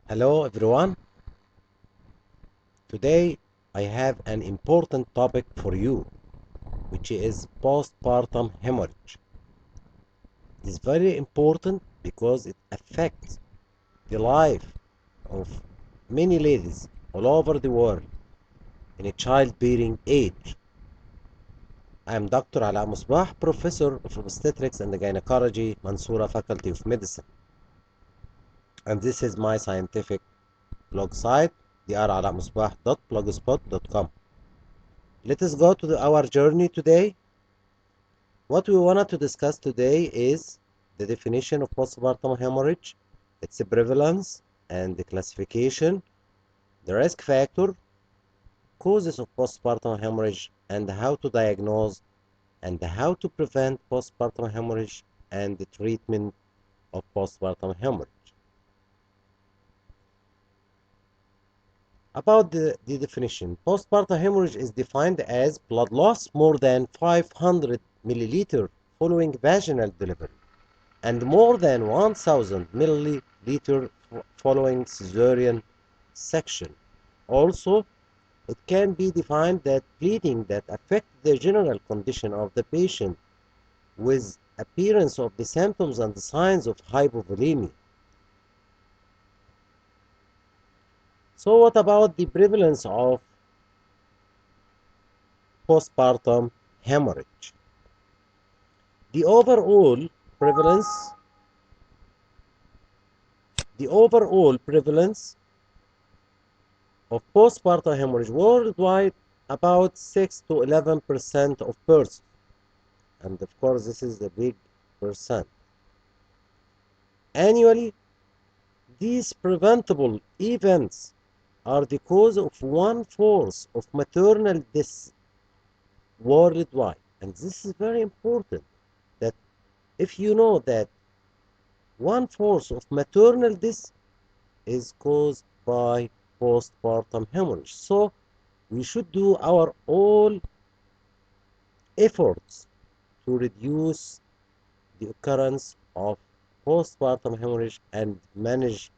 Hello everyone. Today I have an important topic for you, which is postpartum hemorrhage. It is very important because it affects the life of many ladies all over the world in a childbearing age. I am Dr. Alaa Mosbah, Professor of Obstetrics and Gynecology, Mansoura Faculty of Medicine. And this is my scientific blog site, dralamusbah.blogspot.com. Let us go to our journey today. What we wanted to discuss today is the definition of postpartum hemorrhage, its prevalence and the classification, the risk factor, causes of postpartum hemorrhage, and how to diagnose and how to prevent postpartum hemorrhage and the treatment of postpartum hemorrhage. About the definition, postpartum hemorrhage is defined as blood loss more than 500 milliliter following vaginal delivery and more than 1000 milliliter following cesarean section. Also, it can be defined that bleeding that affects the general condition of the patient with appearance of the symptoms and the signs of hypovolemia. So what about the prevalence of postpartum hemorrhage? The overall prevalence the overall prevalence of postpartum hemorrhage worldwide about 6 to 11% of persons, and of course this is a big percent. Annually, these preventable events are the cause of 1/4 of maternal deaths worldwide. And this is very important, that if you know that 1/4 of maternal deaths is caused by postpartum hemorrhage. So we should do our all efforts to reduce the occurrence of postpartum hemorrhage and manage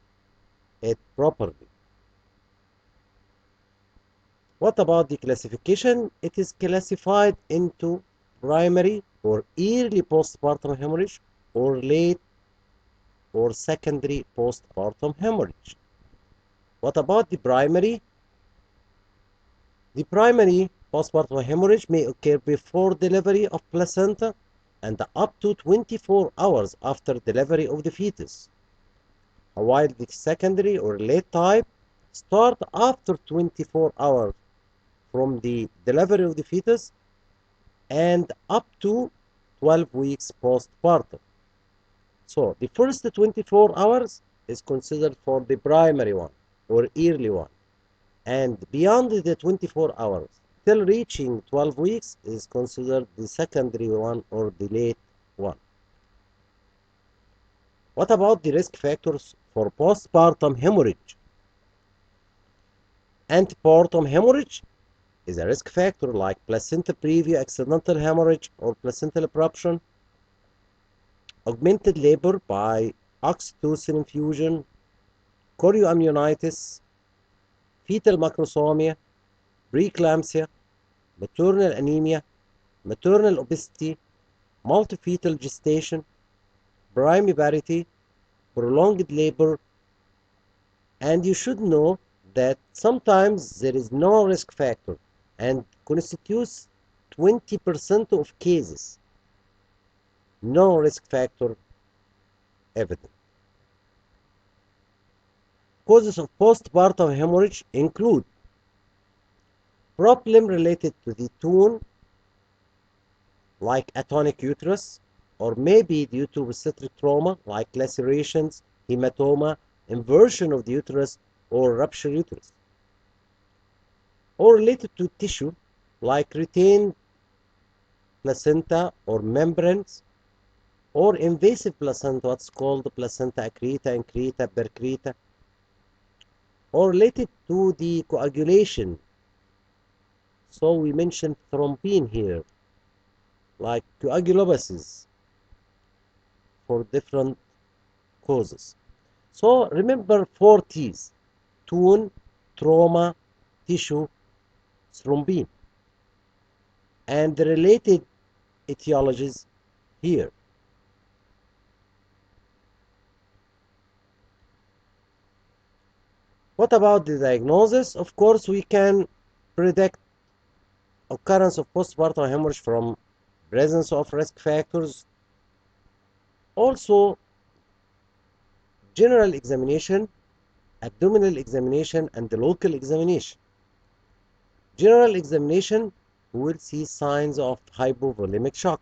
it properly. What about the classification? It is classified into primary or early postpartum hemorrhage or late or secondary postpartum hemorrhage. What about the primary? The primary postpartum hemorrhage may occur before delivery of placenta and up to 24 hours after delivery of the fetus, while the secondary or late type start after 24 hours from the delivery of the fetus and up to 12 weeks postpartum. So the first 24 hours is considered for the primary one or early one, and beyond the 24 hours till reaching 12 weeks is considered the secondary one or the late one. What about the risk factors for postpartum hemorrhage? Antepartum hemorrhage is a risk factor like placenta previa accidental hemorrhage or placental abruption, augmented labor by oxytocin infusion, chorioamnionitis, fetal macrosomia, preeclampsia, maternal anemia, maternal obesity, multifetal gestation, primiparity, prolonged labor, and you should know that sometimes there is no risk factor and constitutes 20% of cases. No risk factor evident. Causes of postpartum hemorrhage include problem related to the tone, like atonic uterus, or maybe due to obstetric trauma, like lacerations, hematoma, inversion of the uterus, or ruptured uterus, or related to tissue, like retained placenta or membranes, or invasive placenta, what's called placenta accreta, increta, percreta, or related to the coagulation. So we mentioned thrombin here, like coagulopathies for different causes. So remember 4 T's: tune, trauma, tissue, thrombin, and the related etiologies here. What about the diagnosis? Of course, we can predict occurrence of postpartum hemorrhage from presence of risk factors. Also, general examination, abdominal examination, and the local examination. General examination, we will see signs of hypovolemic shock.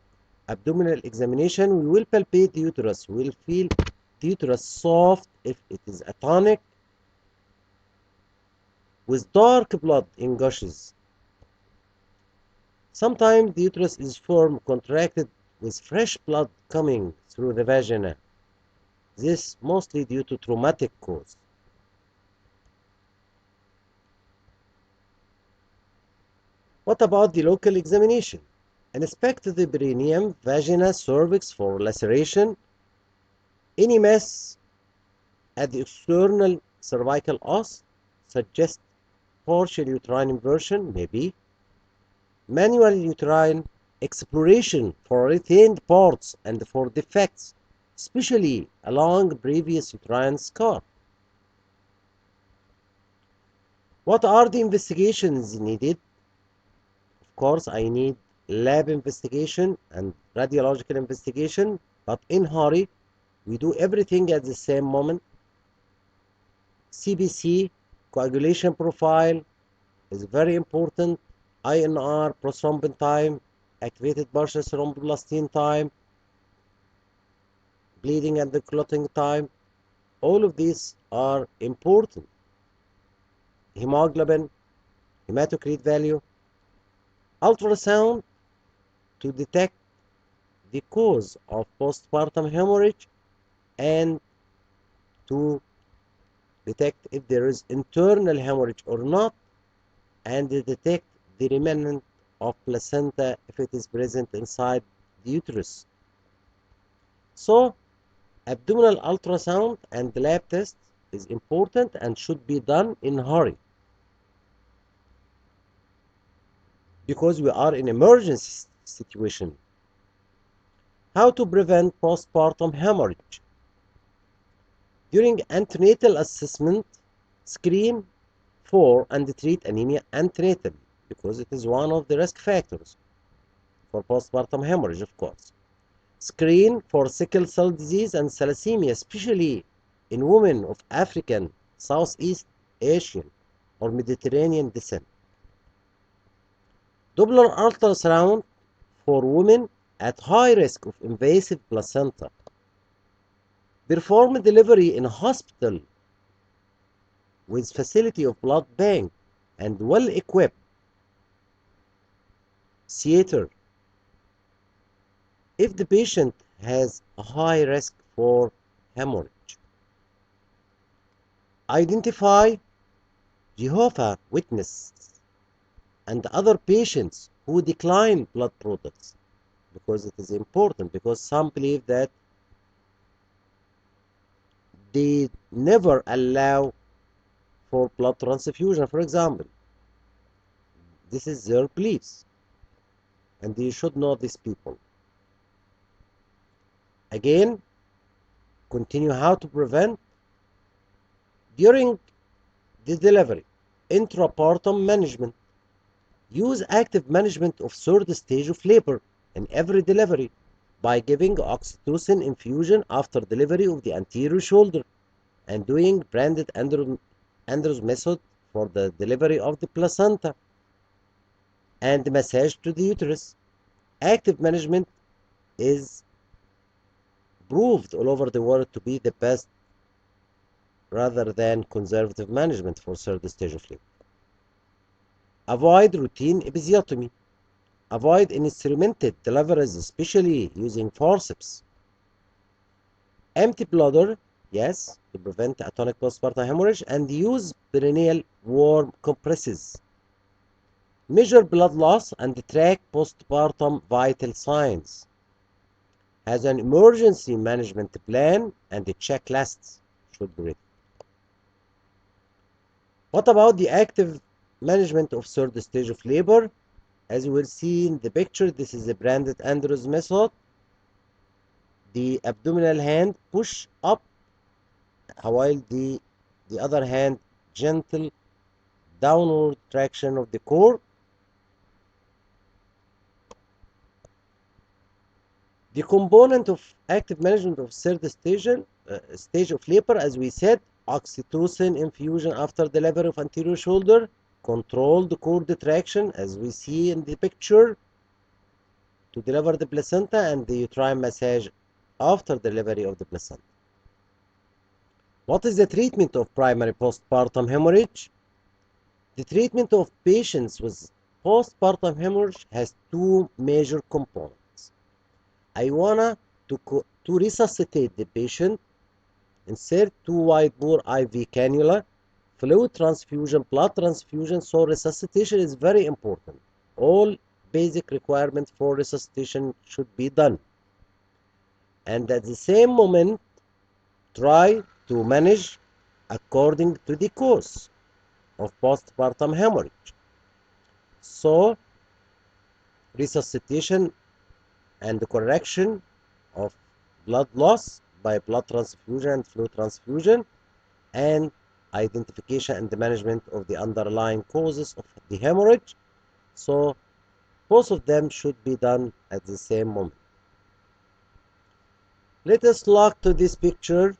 Abdominal examination, we will palpate the uterus. We will feel the uterus soft if it is atonic, with dark blood in gushes. Sometimes the uterus is firm, contracted, with fresh blood coming through the vagina. This mostly due to traumatic cause. What about the local examination? Inspect the perineum, vagina, cervix for laceration, any mass at the external cervical os suggests partial uterine inversion, maybe. Manual uterine exploration for retained parts and for defects, especially along previous uterine scar. What are the investigations needed? Of course, I need lab investigation and radiological investigation, but in hurry, we do everything at the same moment. CBC, coagulation profile, is very important. INR, prothrombin time, activated partial thromboplastin time, bleeding and the clotting time. All of these are important. Hemoglobin, hematocrit value, ultrasound to detect the cause of postpartum hemorrhage and to detect if there is internal hemorrhage or not, and detect the remnant of placenta if it is present inside the uterus. So, abdominal ultrasound and lab test is important and should be done in a hurry because we are in emergency situation. How to prevent postpartum hemorrhage? During antenatal assessment, screen for and treat anemia antenatally because it is one of the risk factors for postpartum hemorrhage, of course. Screen for sickle cell disease and thalassemia, especially in women of African, Southeast Asian, or Mediterranean descent. Doppler ultrasound for women at high risk of invasive placenta. Perform delivery in a hospital with facility of blood bank and well-equipped theater if the patient has a high risk for hemorrhage. Identify Jehovah's Witnesses and other patients who decline blood products because it is important, because some believe that they never allow for blood transfusion, for example. This is their beliefs, and you should know these people. Again, continue how to prevent during the delivery. Intrapartum management. Use active management of third stage of labor in every delivery by giving oxytocin infusion after delivery of the anterior shoulder and doing branded Andrews method for the delivery of the placenta and massage to the uterus. Active management is proved all over the world to be the best rather than conservative management for third stage of labor. Avoid routine episiotomy. Avoid instrumented deliveries, especially using forceps. Empty bladder, yes, to prevent atonic postpartum hemorrhage, and use perineal warm compresses. Measure blood loss and track postpartum vital signs. Has an emergency management plan and checklists should be ready. What about the active management of third stage of labor? As you will see in the picture, this is the branded Andrews method. The abdominal hand push up, while the other hand gentle downward traction of the core. The component of active management of third stage of labor, as we said, oxytocin infusion after delivery of anterior shoulder, controlled cord traction, as we see in the picture, to deliver the placenta, and the uterine massage after delivery of the placenta. What is the treatment of primary postpartum hemorrhage? The treatment of patients with postpartum hemorrhage has two major components. I wanna to resuscitate the patient, insert two wide bore IV cannula, fluid transfusion, blood transfusion. So resuscitation is very important. All basic requirements for resuscitation should be done. And at the same moment, try to manage according to the cause of postpartum hemorrhage. So resuscitation and the correction of blood loss by blood transfusion and fluid transfusion, and identification and the management of the underlying causes of the hemorrhage. So both of them should be done at the same moment. Let us look to this picture,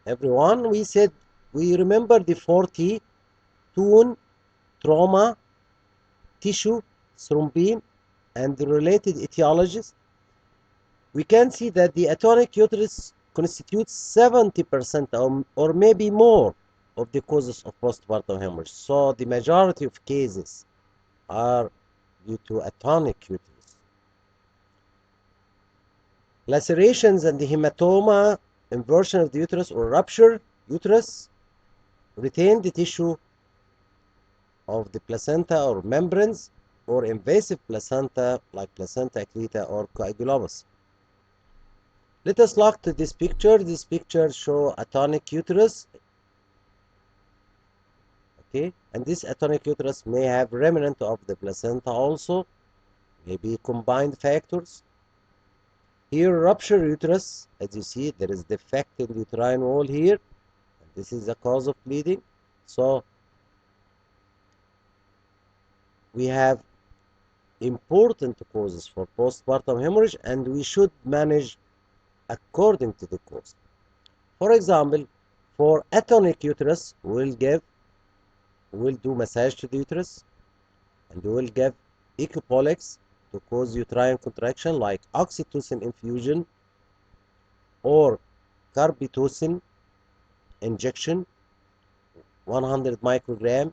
everyone. We remember the 40 tune trauma tissue thrombin and the related etiologies. We can see that the atonic uterus constitutes 70% or maybe more of the causes of postpartum hemorrhage. So the majority of cases are due to atonic uterus. Lacerations and the hematoma, inversion of the uterus or rupture uterus, retain the tissue of the placenta or membranes, or invasive placenta like placenta accreta or coagulopathy. Let us look to this picture. This picture shows atonic uterus. Okay, and this atonic uterus may have remnant of the placenta also, maybe combined factors. Here, rupture uterus, as you see, there is defect in the uterine wall here. And this is the cause of bleeding. So we have important causes for postpartum hemorrhage, and we should manage according to the cause. For example, for atonic uterus, we'll do massage to the uterus, and we'll give equipolex to cause uterine contraction like oxytocin infusion or carbitocin injection 100 microgram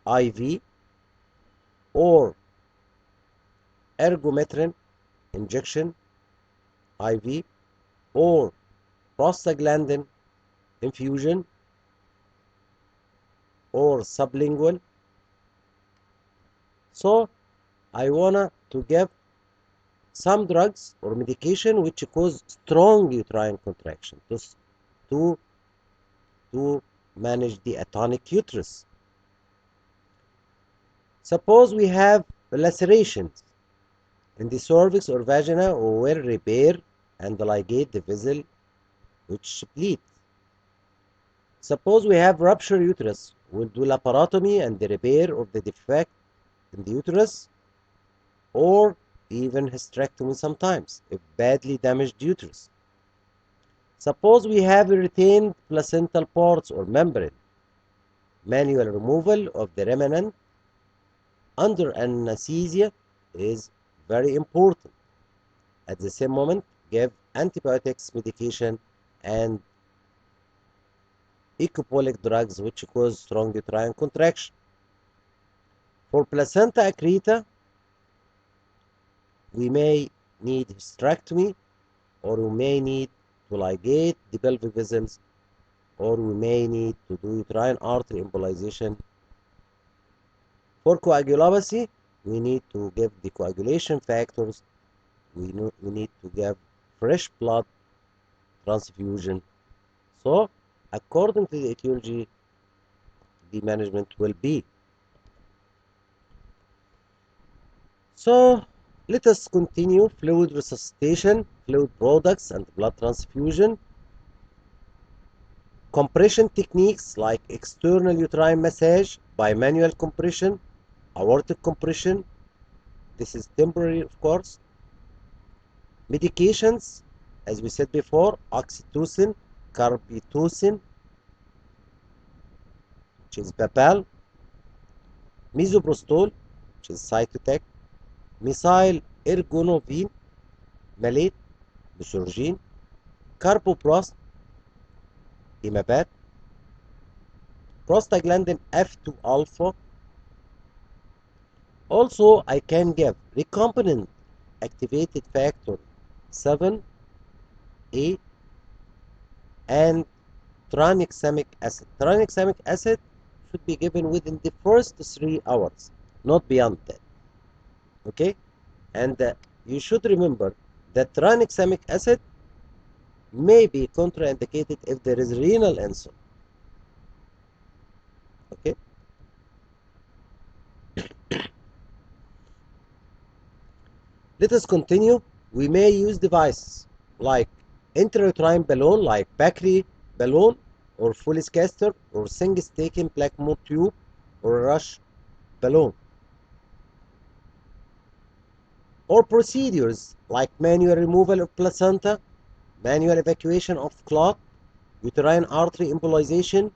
IV, or ergometrin injection IV, or prostaglandin infusion or sublingual. So I wanna to give some drugs or medication which cause strong uterine contraction to manage the atonic uterus. Suppose we have lacerations in the cervix or vagina, or will repair and ligate the vessel which bleeds. Suppose we have rupture uterus, we'll do laparotomy and the repair of the defect in the uterus, or even hysterectomy sometimes if badly damaged uterus. Suppose we have retained placental parts or membrane, manual removal of the remnant under anesthesia is very important. At the same moment, give antibiotics medication and equipolytic drugs which cause strong uterine contraction. For placenta accreta, we may need hysterectomy, or we may need to ligate the pelvic vessels, or we may need to do uterine artery embolization. For coagulopathy, we need to give the coagulation factors. We need to give fresh blood transfusion So, according to the etiology, the management will be. So, let us continue fluid resuscitation, fluid products, and blood transfusion. Compression techniques like external uterine massage, bimanual compression, aortic compression. This is temporary, of course. Medications, as we said before, oxytocin, carbetocin, which is Babal, misoprostol, which is Cytotec, methyl ergonovine, malate, busorgine, carboprost, imabat, prostaglandin F2 alpha. Also, I can give recombinant activated factor 7A and tranexamic acid. Tranexamic acid should be given within the first 3 hours, not beyond that. Okay? And you should remember that tranexamic acid may be contraindicated if there is renal insult. Okay? Let us continue. We may use devices like intrauterine balloon, like Bakri balloon, or Follis caster, or Singh-Staken Blackmore tube, or Rush balloon. Or procedures like manual removal of placenta, manual evacuation of clot, uterine artery embolization,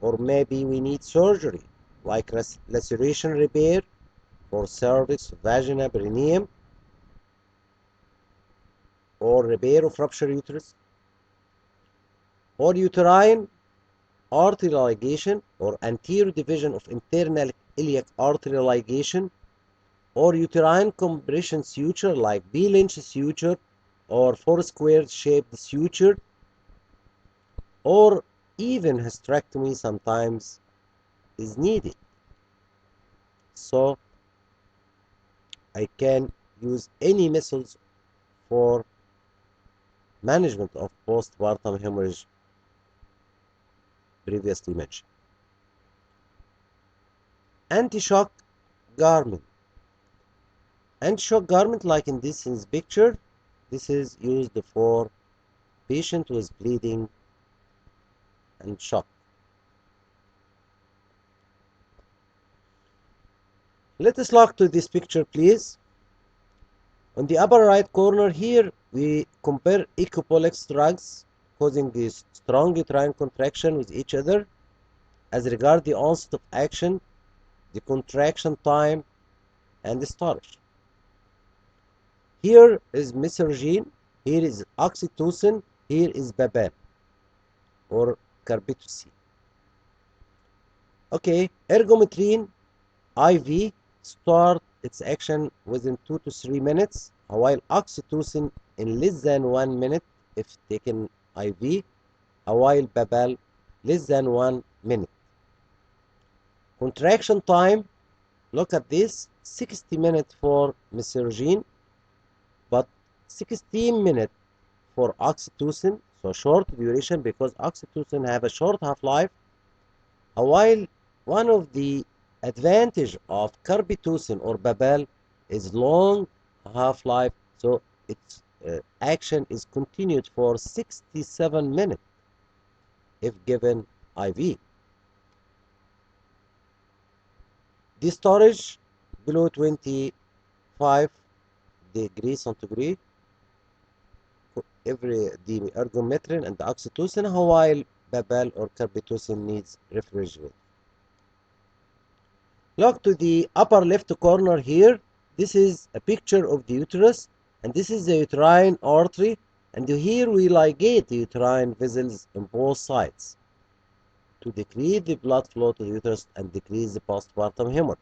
or maybe we need surgery like laceration repair for cervix, vagina, perineum, or repair of ruptured uterus, or uterine artery ligation or anterior division of internal iliac artery ligation, or uterine compression suture like B-Lynch suture or four-square shaped suture, or even hysterectomy sometimes is needed. So I can use any methods for management of postpartum hemorrhage previously mentioned. Anti-shock garment. Anti-shock garment, like in this picture, this is used for patient with bleeding and shock. Let us look to this picture, please. On the upper right corner here, we compare equipolex drugs causing this strong uterine contraction with each other as regard the onset of action, the contraction time, and the storage. Here is misergine, here is oxytocin, here is babap or carbetocin. Okay, ergometrine IV start its action within 2 to 3 minutes, while oxytocin in less than 1 minute if taken IV, while babal less than 1 minute. Contraction time, look at this, 60 minutes for misergine, but 16 minutes for oxytocin, so short duration because oxytocin have a short half-life, while one of the advantage of carbetocin or babal is long half-life, so its action is continued for 67 minutes if given IV. The storage below 25 degrees centigrade every the ergometrin and the oxytocin, while babal or carbetocin needs refrigerator. Look to the upper left corner here. This is a picture of the uterus, and this is the uterine artery, and here we ligate the uterine vessels on both sides to decrease the blood flow to the uterus and decrease the postpartum hemorrhage.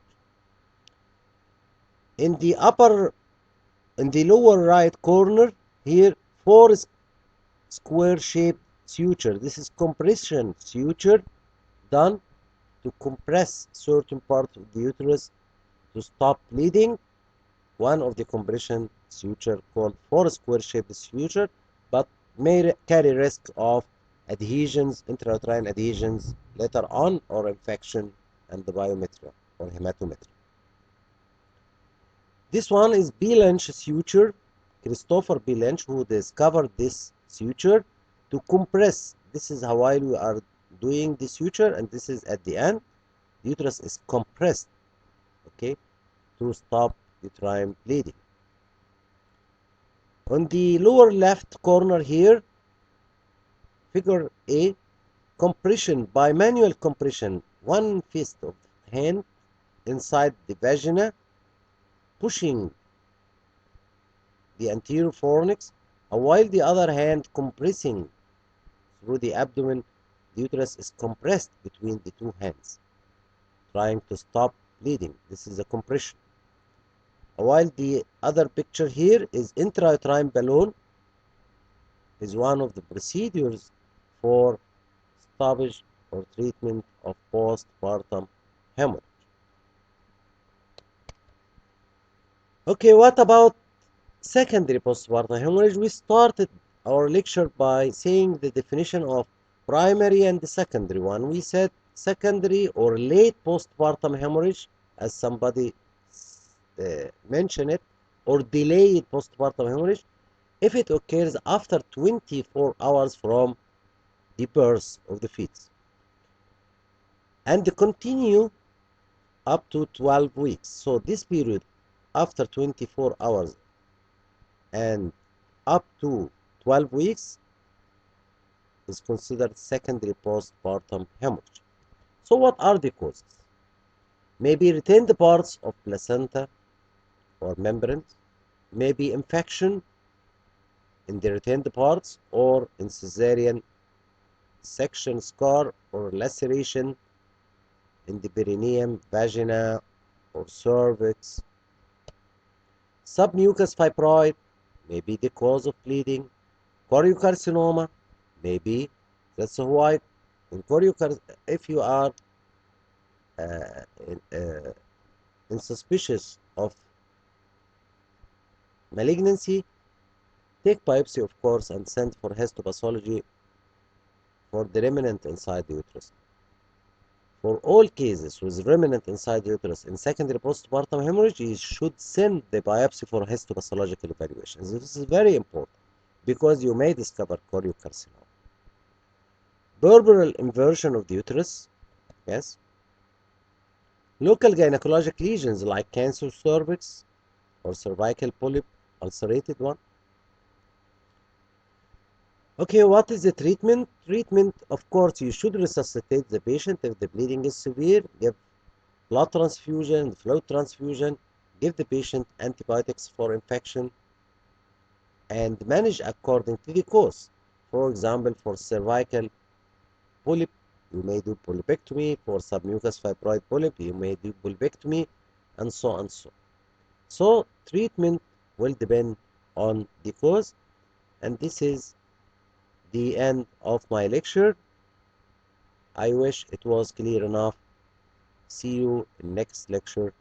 In the lower right corner here, four square shaped suture. This is compression suture done to compress certain part of the uterus to stop bleeding. One of the compression suture called four square shaped suture, but may carry risk of adhesions, intrauterine adhesions later on, or infection and the biometria or hematometry. This one is B. Lynch suture. Christopher B. Lynch, who discovered this suture to compress. This is how while we are doing the suture, and this is at the end, the uterus is compressed, okay, to stop uterine bleeding. On the lower left corner here, figure A, compression by manual compression, one fist of hand inside the vagina, pushing the anterior fornix, while the other hand compressing through the abdomen. The uterus is compressed between the two hands, trying to stop bleeding. This is a compression. While the other picture here is intrauterine balloon, is one of the procedures for stoppage or treatment of postpartum hemorrhage. Okay, what about secondary postpartum hemorrhage? We started our lecture by saying the definition of primary and the secondary one. We said secondary or late postpartum hemorrhage, as somebody mentioned it, or delayed postpartum hemorrhage, if it occurs after 24 hours from the birth of the fetus and continue up to 12 weeks. So this period after 24 hours and up to 12 weeks is considered secondary postpartum hemorrhage. So what are the causes? Maybe retained parts of placenta or membranes, maybe infection in the retained parts or in cesarean section scar or laceration in the perineum, vagina or cervix. Submucous fibroid may be the cause of bleeding. Choriocarcinoma, maybe. That's why in if you are uh, in, uh, in suspicious of malignancy, take biopsy, of course, and send for histopathology for the remnant inside the uterus. For all cases with remnant inside the uterus in secondary postpartum hemorrhage, you should send the biopsy for histopathological evaluation. This is very important because you may discover choriocarcinoma. Berberal inversion of the uterus, yes. Local gynecologic lesions like cancer cervix or cervical polyp, ulcerated one. Okay, what is the treatment? Treatment, of course, you should resuscitate the patient if the bleeding is severe. Give blood transfusion, fluid transfusion. Give the patient antibiotics for infection and manage according to the cause. For example, for cervical polyp, you may do polypectomy. For submucous fibroid polyp, you may do polypectomy, and so on. So treatment will depend on the cause, and this is the end of my lecture. I wish it was clear enough. See you in next lecture.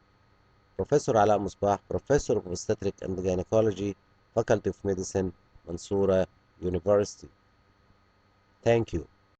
Professor Alaa Mosbah, Professor of Obstetrics and Gynecology, Faculty of Medicine, Mansoura University. Thank you.